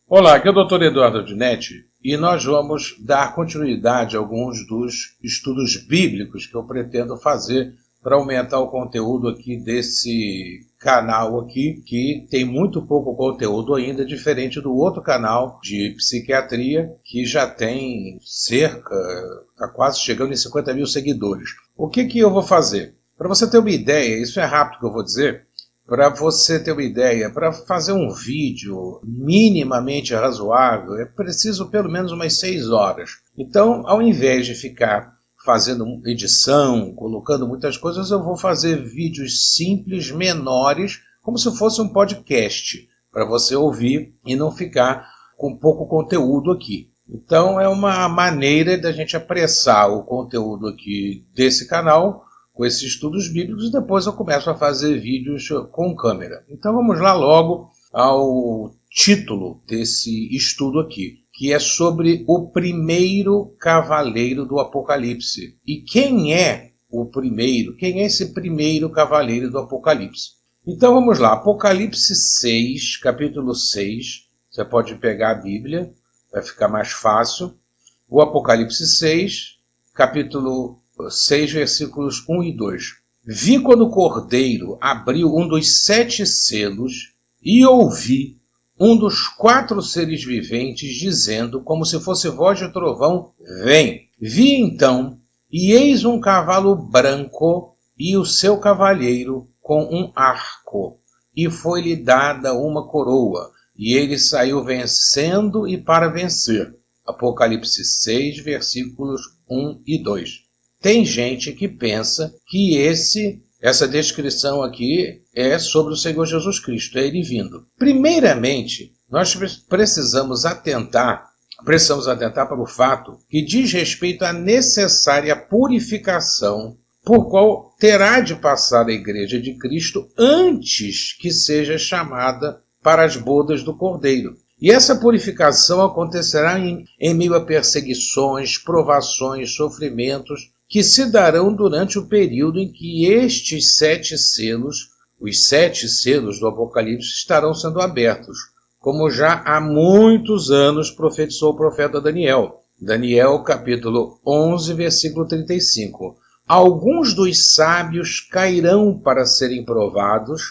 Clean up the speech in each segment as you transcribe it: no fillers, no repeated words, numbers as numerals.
Olá, aqui é o Dr. Eduardo Dinetti e nós vamos dar continuidade a alguns dos estudos bíblicos que eu pretendo fazer para aumentar o conteúdo aqui desse canal aqui, que tem muito pouco conteúdo ainda, diferente do outro canal de psiquiatria, que já tem está quase chegando em 50 mil seguidores. O que eu vou fazer? Para você ter uma ideia, isso é rápido que eu vou dizer, para você ter uma ideia, para fazer um vídeo minimamente razoável, é preciso pelo menos umas 6 horas. Então, ao invés de ficar fazendo edição, colocando muitas coisas, eu vou fazer vídeos simples, menores, como se fosse um podcast, para você ouvir e não ficar com pouco conteúdo aqui. Então, é uma maneira da gente apressar o conteúdo aqui desse canal, com esses estudos bíblicos, e depois eu começo a fazer vídeos com câmera. Então vamos lá logo ao título desse estudo aqui, que é sobre o primeiro cavaleiro do Apocalipse. E quem é o primeiro? Quem é esse primeiro cavaleiro do Apocalipse? Então vamos lá, Apocalipse 6, capítulo 6, você pode pegar a Bíblia, vai ficar mais fácil. O Apocalipse 6, capítulo 6, versículos 1 e 2. Vi quando o Cordeiro abriu um dos 7 selos e ouvi um dos 4 seres viventes dizendo, como se fosse voz de trovão, vem. Vi então, e eis um cavalo branco e o seu cavalheiro com um arco, e foi-lhe dada uma coroa, e ele saiu vencendo e para vencer. Apocalipse 6, versículos 1 e 2. Tem gente que pensa que essa descrição aqui é sobre o Senhor Jesus Cristo, é ele vindo. Primeiramente, nós precisamos atentar para o fato que diz respeito à necessária purificação por qual terá de passar a Igreja de Cristo antes que seja chamada para as bodas do Cordeiro. E essa purificação acontecerá em meio a perseguições, provações, sofrimentos, que se darão durante o período em que estes 7 selos, os 7 selos do Apocalipse, estarão sendo abertos, como já há muitos anos profetizou o profeta Daniel. Daniel, capítulo 11, versículo 35. Alguns dos sábios cairão para serem provados,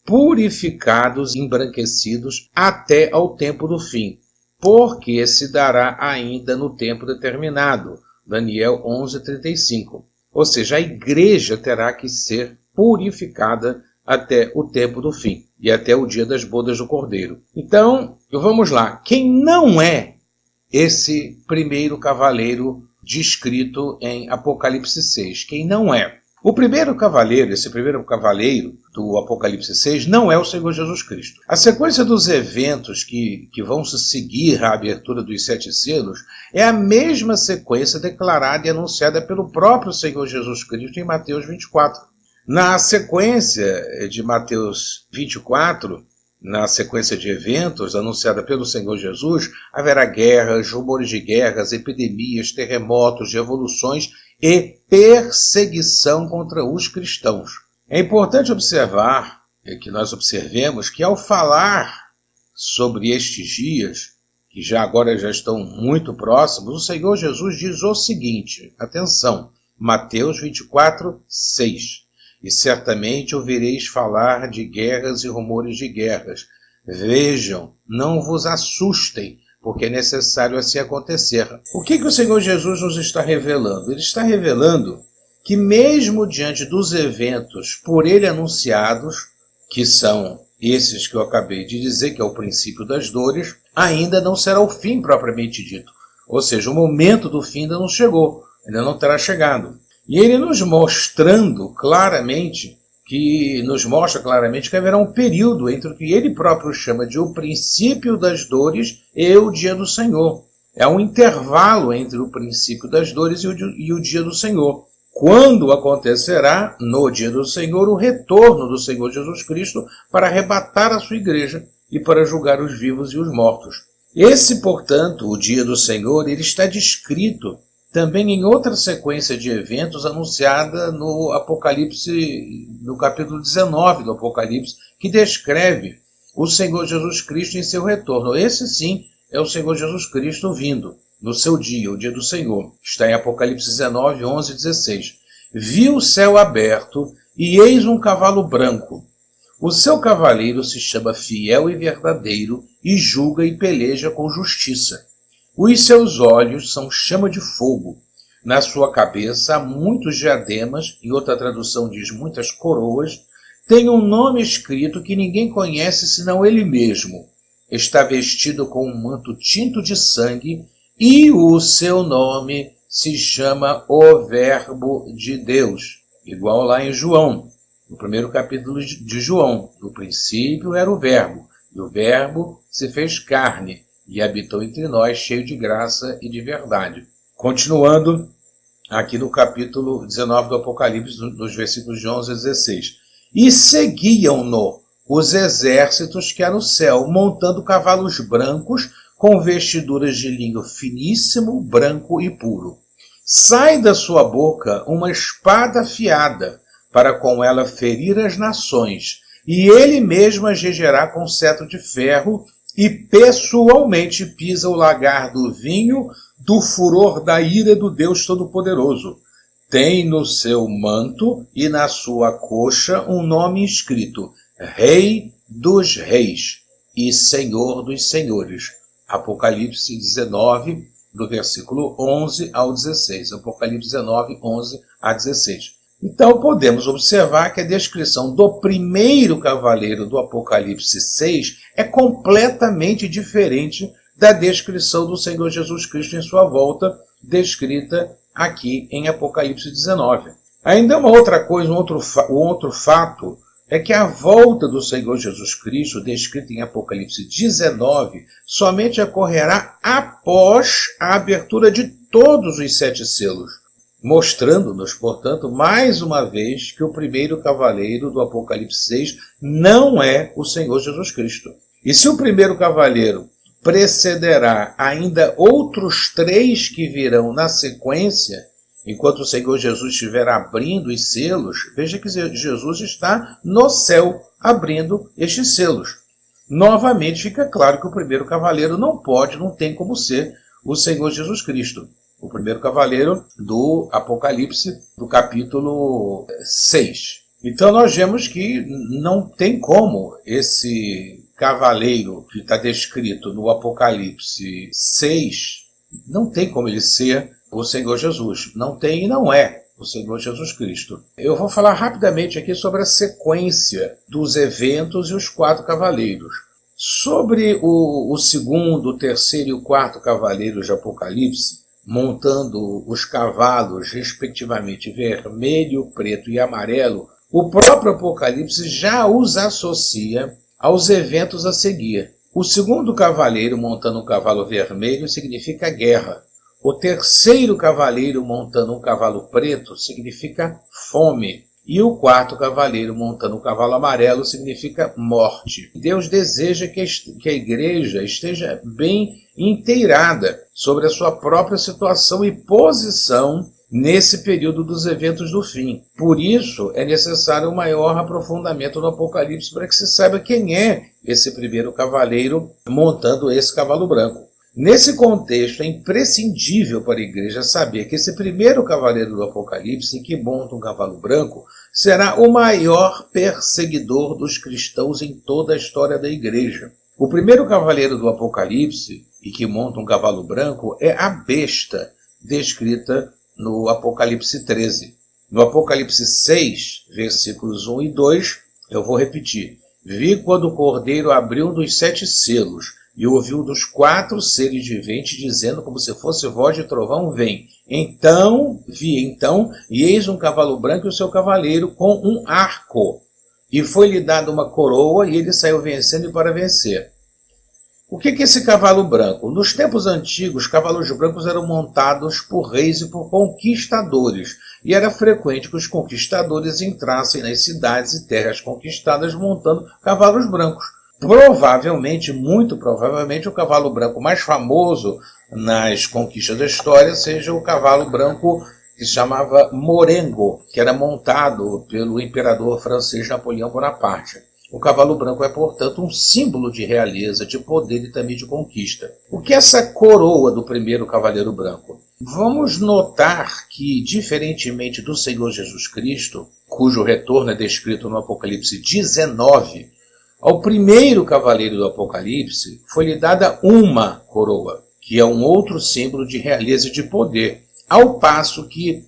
purificados, embranquecidos, até ao tempo do fim, porque se dará ainda no tempo determinado. Daniel 11:35. Ou seja, a igreja terá que ser purificada até o tempo do fim e até o dia das bodas do Cordeiro. Então, vamos lá. Quem não é esse primeiro cavaleiro descrito em Apocalipse 6? Quem não é? O primeiro cavaleiro, esse primeiro cavaleiro do Apocalipse 6, não é o Senhor Jesus Cristo. A sequência dos eventos que vão se seguir à abertura dos 7 selos é a mesma sequência declarada e anunciada pelo próprio Senhor Jesus Cristo em Mateus 24. Na sequência de Mateus 24, na sequência de eventos anunciada pelo Senhor Jesus, haverá guerras, rumores de guerras, epidemias, terremotos, revoluções e perseguição contra os cristãos. É importante observar, que nós observemos, que ao falar sobre estes dias, que agora já estão muito próximos, o Senhor Jesus diz o seguinte, atenção, Mateus 24, 6. E certamente ouvireis falar de guerras e rumores de guerras. Vejam, não vos assustem, porque é necessário assim acontecer. O que o Senhor Jesus nos está revelando? Ele está revelando que mesmo diante dos eventos por ele anunciados, que são esses que eu acabei de dizer, que é o princípio das dores, ainda não será o fim propriamente dito. Ou seja, o momento do fim ainda não chegou, ainda não terá chegado. E ele nos mostra claramente que haverá um período entre o que ele próprio chama de o princípio das dores e o dia do Senhor. É um intervalo entre o princípio das dores e o dia do Senhor. Quando acontecerá, no dia do Senhor, o retorno do Senhor Jesus Cristo para arrebatar a sua igreja e para julgar os vivos e os mortos. Esse, portanto, o dia do Senhor, ele está descrito também em outra sequência de eventos anunciada no Apocalipse, no capítulo 19 do Apocalipse, que descreve o Senhor Jesus Cristo em seu retorno. Esse sim é o Senhor Jesus Cristo vindo no seu dia, o dia do Senhor. Está em Apocalipse 19, 11 e 16. Vi o céu aberto e eis um cavalo branco. O seu cavaleiro se chama Fiel e Verdadeiro e julga e peleja com justiça. Os seus olhos são chama de fogo. Na sua cabeça há muitos diademas, em outra tradução diz muitas coroas. Tem um nome escrito que ninguém conhece senão ele mesmo. Está vestido com um manto tinto de sangue e o seu nome se chama o Verbo de Deus. Igual lá em João, no primeiro capítulo de João. No princípio era o Verbo, e o Verbo se fez carne e habitou entre nós, cheio de graça e de verdade. Continuando aqui no capítulo 19 do Apocalipse, nos versículos de 11 a 16. E seguiam-no os exércitos que há no céu, montando cavalos brancos, com vestiduras de linho finíssimo, branco e puro. Sai da sua boca uma espada afiada, para com ela ferir as nações, e ele mesmo as regerá com cetro de ferro, e pessoalmente pisa o lagar do vinho do furor da ira do Deus Todo-Poderoso. Tem no seu manto e na sua coxa um nome escrito: Rei dos Reis e Senhor dos Senhores. Apocalipse 19, do versículo 11 ao 16. Apocalipse 19, 11 a 16. Então podemos observar que a descrição do primeiro cavaleiro do Apocalipse 6 é completamente diferente da descrição do Senhor Jesus Cristo em sua volta, descrita aqui em Apocalipse 19. Ainda uma outra coisa, um outro fato, é que a volta do Senhor Jesus Cristo, descrita em Apocalipse 19, somente ocorrerá após a abertura de todos os 7 selos, mostrando-nos, portanto, mais uma vez que o primeiro cavaleiro do Apocalipse 6 não é o Senhor Jesus Cristo. E se o primeiro cavaleiro precederá ainda outros 3 que virão na sequência, enquanto o Senhor Jesus estiver abrindo os selos, veja que Jesus está no céu abrindo estes selos. Novamente fica claro que o primeiro cavaleiro não tem como ser o Senhor Jesus Cristo. O primeiro cavaleiro do Apocalipse, do capítulo 6. Então nós vemos que não tem como esse cavaleiro que está descrito no Apocalipse 6, não tem como ele ser o Senhor Jesus. Não tem e não é o Senhor Jesus Cristo. Eu vou falar rapidamente aqui sobre a sequência dos eventos e os 4 cavaleiros. Sobre o segundo, o terceiro e o 4 cavaleiros de Apocalipse, montando os cavalos, respectivamente, vermelho, preto e amarelo, o próprio Apocalipse já os associa aos eventos a seguir. O segundo cavaleiro montando um cavalo vermelho significa guerra. O terceiro cavaleiro montando um cavalo preto significa fome. E o 4º cavaleiro montando um cavalo amarelo significa morte. Deus deseja que a igreja esteja bem inteirada sobre a sua própria situação e posição nesse período dos eventos do fim. Por isso, é necessário um maior aprofundamento no Apocalipse para que se saiba quem é esse primeiro cavaleiro montando esse cavalo branco. Nesse contexto, é imprescindível para a igreja saber que esse primeiro cavaleiro do Apocalipse, que monta um cavalo branco, será o maior perseguidor dos cristãos em toda a história da igreja. O primeiro cavaleiro do Apocalipse, e que monta um cavalo branco, é a besta, descrita no Apocalipse 13. No Apocalipse 6, versículos 1 e 2, eu vou repetir. Vi quando o Cordeiro abriu um dos 7 selos, e ouviu dos 4 seres viventes, dizendo como se fosse voz de trovão, vem. Vi, e eis um cavalo branco e o seu cavaleiro com um arco. E foi-lhe dada uma coroa, e ele saiu vencendo e para vencer. O que é esse cavalo branco? Nos tempos antigos, cavalos brancos eram montados por reis e por conquistadores, e era frequente que os conquistadores entrassem nas cidades e terras conquistadas montando cavalos brancos. Provavelmente, muito provavelmente, o cavalo branco mais famoso nas conquistas da história seja o cavalo branco que se chamava Morengo, que era montado pelo imperador francês Napoleão Bonaparte. O cavalo branco é, portanto, um símbolo de realeza, de poder e também de conquista. O que é essa coroa do primeiro cavaleiro branco? Vamos notar que, diferentemente do Senhor Jesus Cristo, cujo retorno é descrito no Apocalipse 19, ao primeiro cavaleiro do Apocalipse foi-lhe dada uma coroa, que é um outro símbolo de realeza e de poder, ao passo que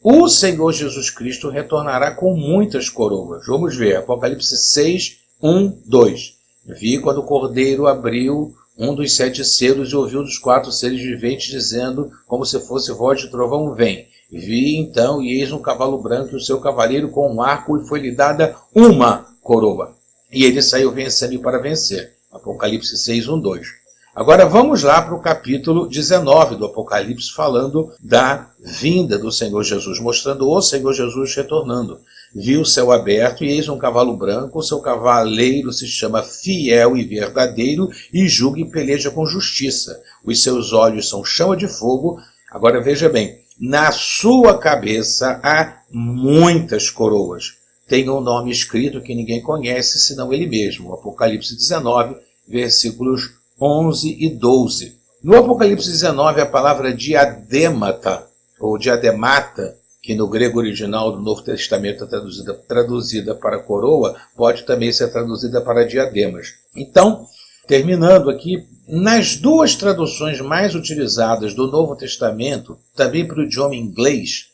o Senhor Jesus Cristo retornará com muitas coroas. Vamos ver, Apocalipse 6, 1, 2. Vi quando o Cordeiro abriu um dos 7 selos e ouviu dos 4 seres viventes dizendo, como se fosse voz de trovão, vem. Vi então, e eis um cavalo branco e o seu cavaleiro com um arco, e foi-lhe dada uma coroa. E ele saiu vencendo e para vencer. Apocalipse 6, 1, 2. Agora vamos lá para o capítulo 19 do Apocalipse, falando da vinda do Senhor Jesus, mostrando o Senhor Jesus retornando. Vi o céu aberto e eis um cavalo branco, o seu cavaleiro se chama Fiel e Verdadeiro e julga e peleja com justiça. Os seus olhos são chama de fogo. Agora veja bem, na sua cabeça há muitas coroas. Tem um nome escrito que ninguém conhece, senão ele mesmo. Apocalipse 19, versículos 11 e 12. No Apocalipse 19, a palavra diademata, ou diademata, que no grego original do Novo Testamento é traduzida para coroa, pode também ser traduzida para diademas. Então, terminando aqui, nas duas traduções mais utilizadas do Novo Testamento, também para o idioma inglês,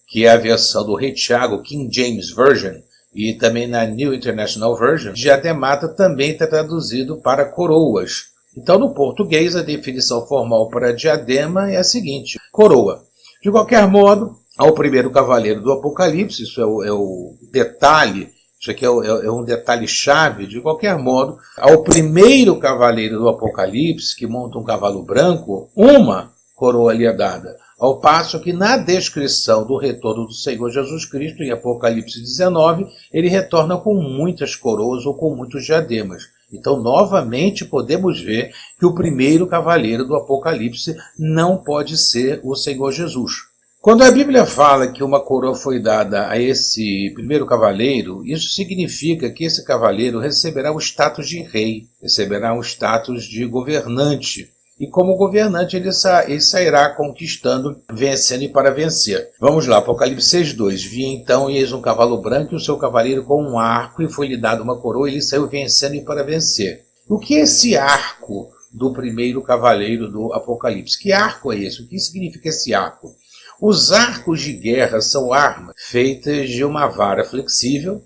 que é a versão do Rei Tiago, King James Version, e também na New International Version, diademata também está traduzido para coroas. Então, no português, a definição formal para diadema é a seguinte: coroa. De qualquer modo, ao primeiro cavaleiro do Apocalipse, isso é o detalhe, isso aqui é um detalhe-chave, de qualquer modo, ao primeiro cavaleiro do Apocalipse, que monta um cavalo branco, uma coroa lhe é dada. Ao passo que na descrição do retorno do Senhor Jesus Cristo, em Apocalipse 19, ele retorna com muitas coroas ou com muitos diademas. Então, novamente, podemos ver que o primeiro cavaleiro do Apocalipse não pode ser o Senhor Jesus. Quando a Bíblia fala que uma coroa foi dada a esse primeiro cavaleiro, isso significa que esse cavaleiro receberá o status de rei, receberá um status de governante. E como governante ele sairá conquistando, vencendo e para vencer. Vamos lá, Apocalipse 6:2. Vi então e eis um cavalo branco e o seu cavaleiro com um arco, e foi-lhe dado uma coroa, e ele saiu vencendo e para vencer. O que é esse arco do primeiro cavaleiro do Apocalipse? Que arco é esse? O que significa esse arco? Os arcos de guerra são armas feitas de uma vara flexível,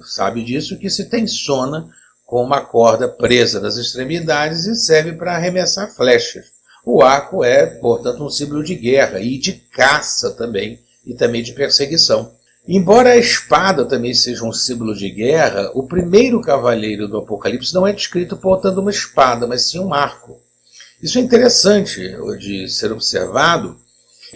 sabe disso, que se tensiona com uma corda presa nas extremidades e serve para arremessar flechas. O arco é, portanto, um símbolo de guerra e de caça também, e também de perseguição. Embora a espada também seja um símbolo de guerra, o primeiro cavaleiro do Apocalipse não é descrito portando uma espada, mas sim um arco. Isso é interessante de ser observado,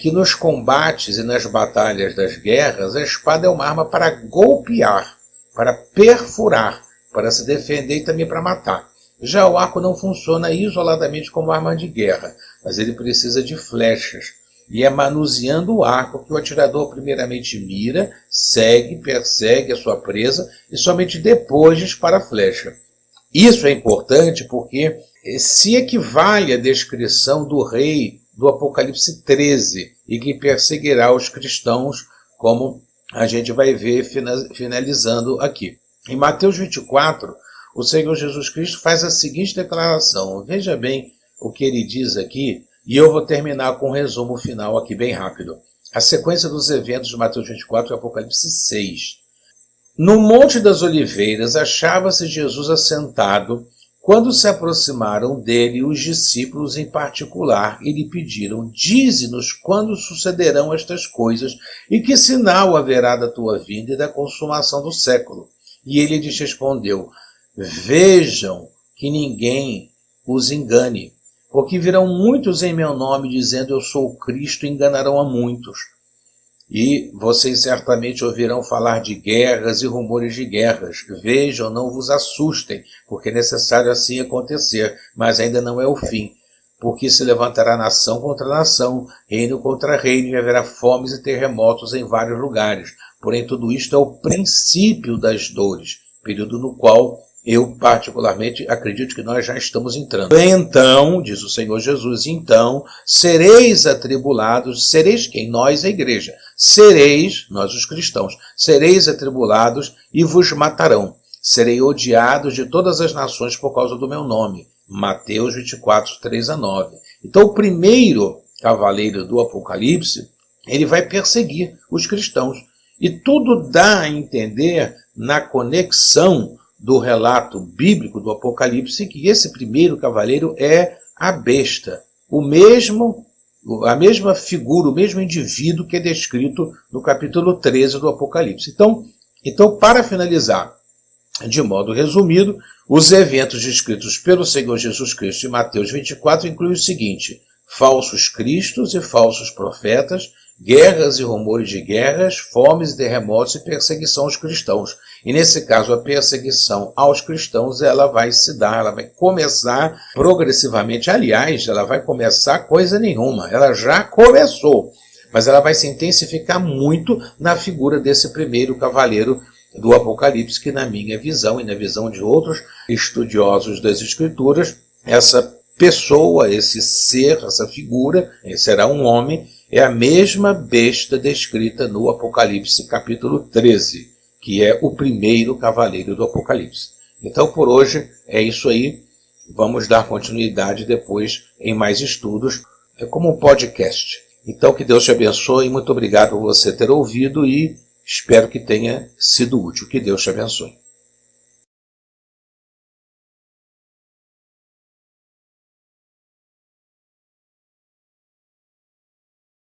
que nos combates e nas batalhas das guerras, a espada é uma arma para golpear, para perfurar, para se defender e também para matar. Já o arco não funciona isoladamente como arma de guerra, mas ele precisa de flechas. E é manuseando o arco que o atirador primeiramente mira, persegue a sua presa e somente depois dispara a flecha. Isso é importante porque se equivale à descrição do rei do Apocalipse 13 e que perseguirá os cristãos, como a gente vai ver finalizando aqui. Em Mateus 24, o Senhor Jesus Cristo faz a seguinte declaração. Veja bem o que ele diz aqui, e eu vou terminar com um resumo final aqui bem rápido. A sequência dos eventos de Mateus 24 e Apocalipse 6. No Monte das Oliveiras achava-se Jesus assentado, quando se aproximaram dele os discípulos em particular e lhe pediram: dize-nos quando sucederão estas coisas e que sinal haverá da tua vinda e da consumação do século. E ele lhes respondeu: vejam que ninguém os engane, porque virão muitos em meu nome dizendo eu sou o Cristo e enganarão a muitos. E vocês certamente ouvirão falar de guerras e rumores de guerras. Vejam, não vos assustem, porque é necessário assim acontecer, mas ainda não é o fim. Porque se levantará nação contra nação, reino contra reino, e haverá fomes e terremotos em vários lugares. Porém, tudo isto é o princípio das dores. período no qual eu particularmente acredito que nós já estamos entrando. Então, diz o Senhor Jesus, então sereis atribulados, sereis quem? Nós, a igreja. Sereis, nós os cristãos, sereis atribulados e vos matarão. Serei odiados de todas as nações por causa do meu nome. Mateus 24, 3-9. Então o primeiro cavaleiro do Apocalipse, ele vai perseguir os cristãos. E tudo dá a entender na conexão do relato bíblico do Apocalipse que esse primeiro cavaleiro é a besta, a mesma figura, o mesmo indivíduo que é descrito no capítulo 13 do Apocalipse. Então, para finalizar, de modo resumido, os eventos descritos pelo Senhor Jesus Cristo em Mateus 24 incluem o seguinte: falsos cristos e falsos profetas, guerras e rumores de guerras, fomes e terremotos e perseguição aos cristãos. E nesse caso, a perseguição aos cristãos, ela vai se dar, ela vai começar progressivamente. Aliás, ela vai começar coisa nenhuma, ela já começou, mas ela vai se intensificar muito na figura desse primeiro cavaleiro do Apocalipse, que na minha visão e na visão de outros estudiosos das Escrituras, essa pessoa, esse ser, essa figura, será um homem, é a mesma besta descrita no Apocalipse capítulo 13, que é o primeiro cavaleiro do Apocalipse. Então, por hoje, é isso aí. Vamos dar continuidade depois em mais estudos, como um podcast. Então, que Deus te abençoe. Muito obrigado por você ter ouvido e espero que tenha sido útil. Que Deus te abençoe.